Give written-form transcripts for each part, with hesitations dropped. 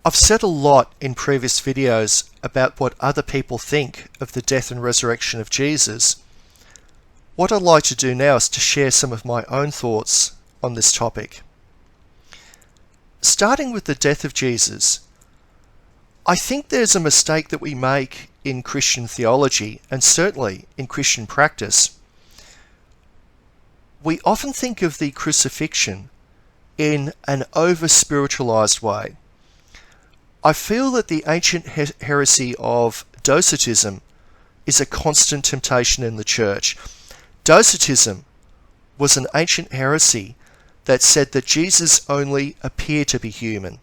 I've said a lot in previous videos about what other people think of the death and resurrection of Jesus. What I'd like to do now is to share some of my own thoughts on this topic. Starting with the death of Jesus, I think there's a mistake that we make in Christian theology, and certainly in Christian practice. We often think of the crucifixion in an over-spiritualized way. I feel that the ancient heresy of Docetism is a constant temptation in the church. Docetism was an ancient heresy that said that Jesus only appeared to be human,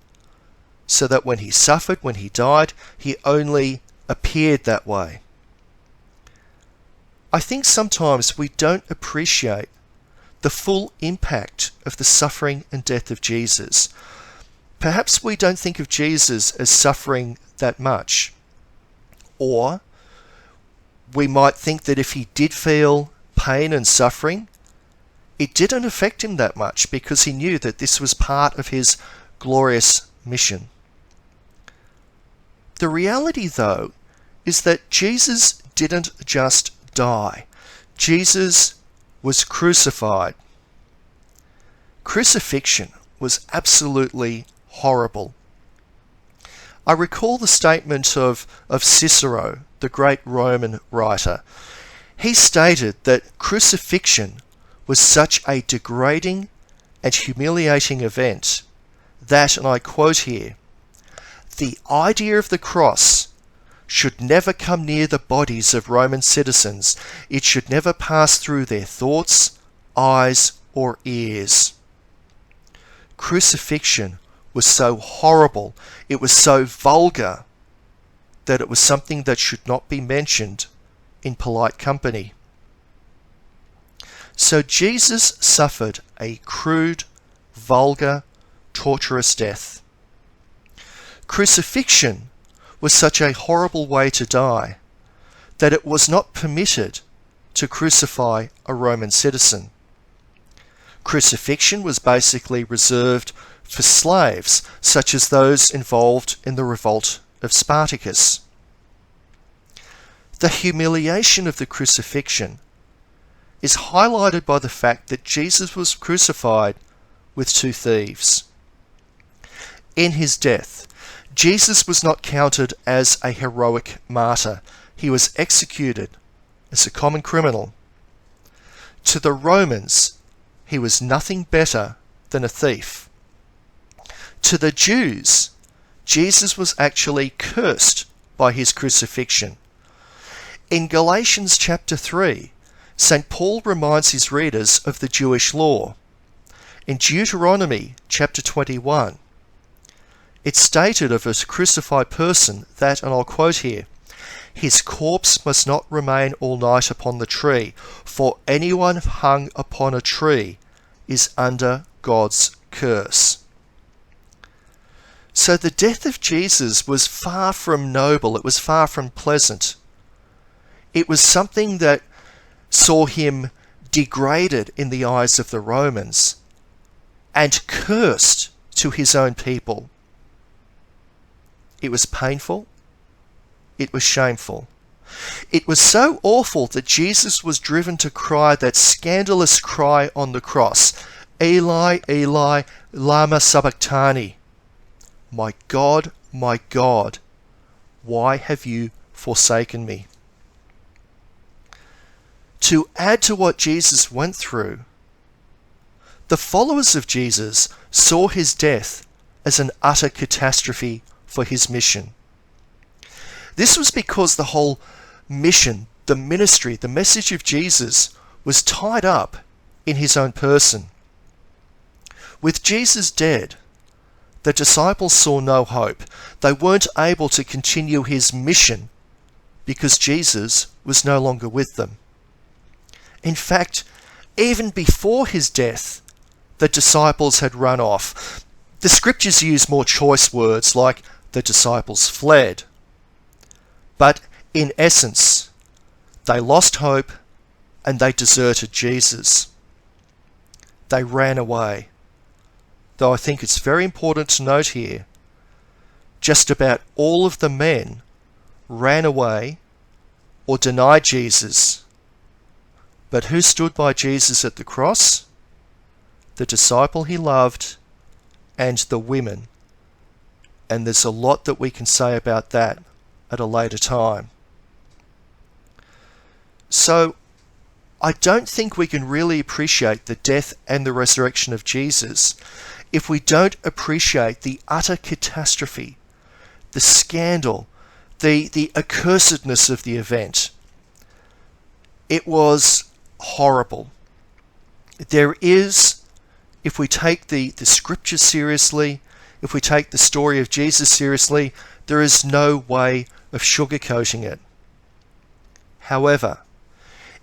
so that when he suffered, when he died, he only appeared that way. I think sometimes we don't appreciate the full impact of the suffering and death of Jesus. Perhaps we don't think of Jesus as suffering that much. Or we might think that if he did feel pain and suffering, it didn't affect him that much because he knew that this was part of his glorious mission. The reality, though, is that Jesus didn't just die. Jesus was crucified. Crucifixion was absolutely horrible. I recall the statement of Cicero, the great Roman writer. He stated that crucifixion was such a degrading and humiliating event that, and I quote here, "The idea of the cross should never come near the bodies of Roman citizens. It should never pass through their thoughts, eyes, or ears." Crucifixion was so horrible, it was so vulgar, that it was something that should not be mentioned in polite company. So Jesus suffered a crude, vulgar, torturous death. Crucifixion was such a horrible way to die that it was not permitted to crucify a Roman citizen. Crucifixion was basically reserved for slaves, such as those involved in the revolt of Spartacus. The humiliation of the crucifixion is highlighted by the fact that Jesus was crucified with two thieves. In his death, Jesus was not counted as a heroic martyr. He was executed as a common criminal. To the Romans, he was nothing better than a thief. To the Jews, Jesus was actually cursed by his crucifixion. In Galatians chapter 3, St. Paul reminds his readers of the Jewish law. In Deuteronomy chapter 21, it's stated of a crucified person that, and I'll quote here, "His corpse must not remain all night upon the tree, for anyone hung upon a tree is under God's curse." So the death of Jesus was far from noble, it was far from pleasant. It was something that saw him degraded in the eyes of the Romans and cursed to his own people. It was painful. It was shameful. It was so awful that Jesus was driven to cry that scandalous cry on the cross, "Eli, Eli, lama sabachthani." My God, why have you forsaken me? To add to what Jesus went through, the followers of Jesus saw his death as an utter catastrophe for his mission. This was because the whole mission, the ministry, the message of Jesus was tied up in his own person. With Jesus dead, the disciples saw no hope. They weren't able to continue his mission because Jesus was no longer with them. In fact, even before his death, the disciples had run off. The scriptures use more choice words like the disciples fled. But in essence, they lost hope and they deserted Jesus. They ran away. Though I think it's very important to note here, just about all of the men ran away or denied Jesus. But who stood by Jesus at the cross? The disciple he loved and the women. And there's a lot that we can say about that at a later time. So, I don't think we can really appreciate the death and the resurrection of Jesus if we don't appreciate the utter catastrophe, the scandal, the accursedness of the event. It was horrible. There is, if we take the scriptures seriously, if we take the story of Jesus seriously, there is no way of sugarcoating it. However,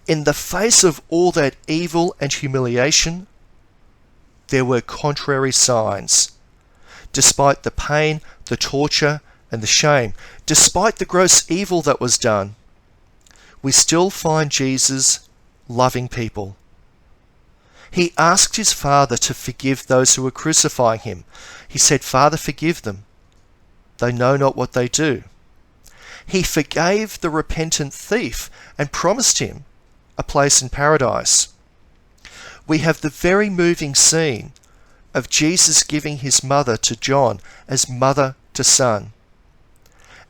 in the face of all that evil and humiliation, there were contrary signs. Despite the pain, the torture, and the shame, despite the gross evil that was done, we still find Jesus loving people. He asked his Father to forgive those who were crucifying him. He said, "Father, forgive them. They know not what they do." He forgave the repentant thief and promised him a place in paradise. We have the very moving scene of Jesus giving his mother to John as mother to son.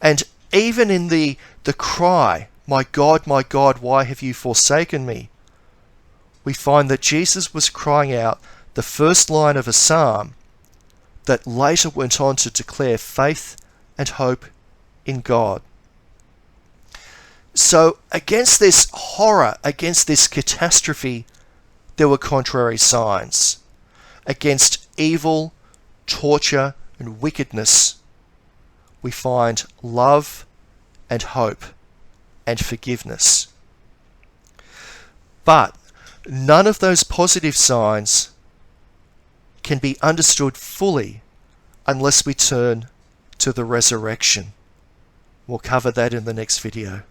And even in the cry, my God, why have you forsaken me?" we find that Jesus was crying out the first line of a psalm that later went on to declare faith and hope in God. So against this horror, against this catastrophe, there were contrary signs. Against evil, torture, and wickedness, we find love and hope and forgiveness. But none of those positive signs can be understood fully unless we turn to the resurrection. We'll cover that in the next video.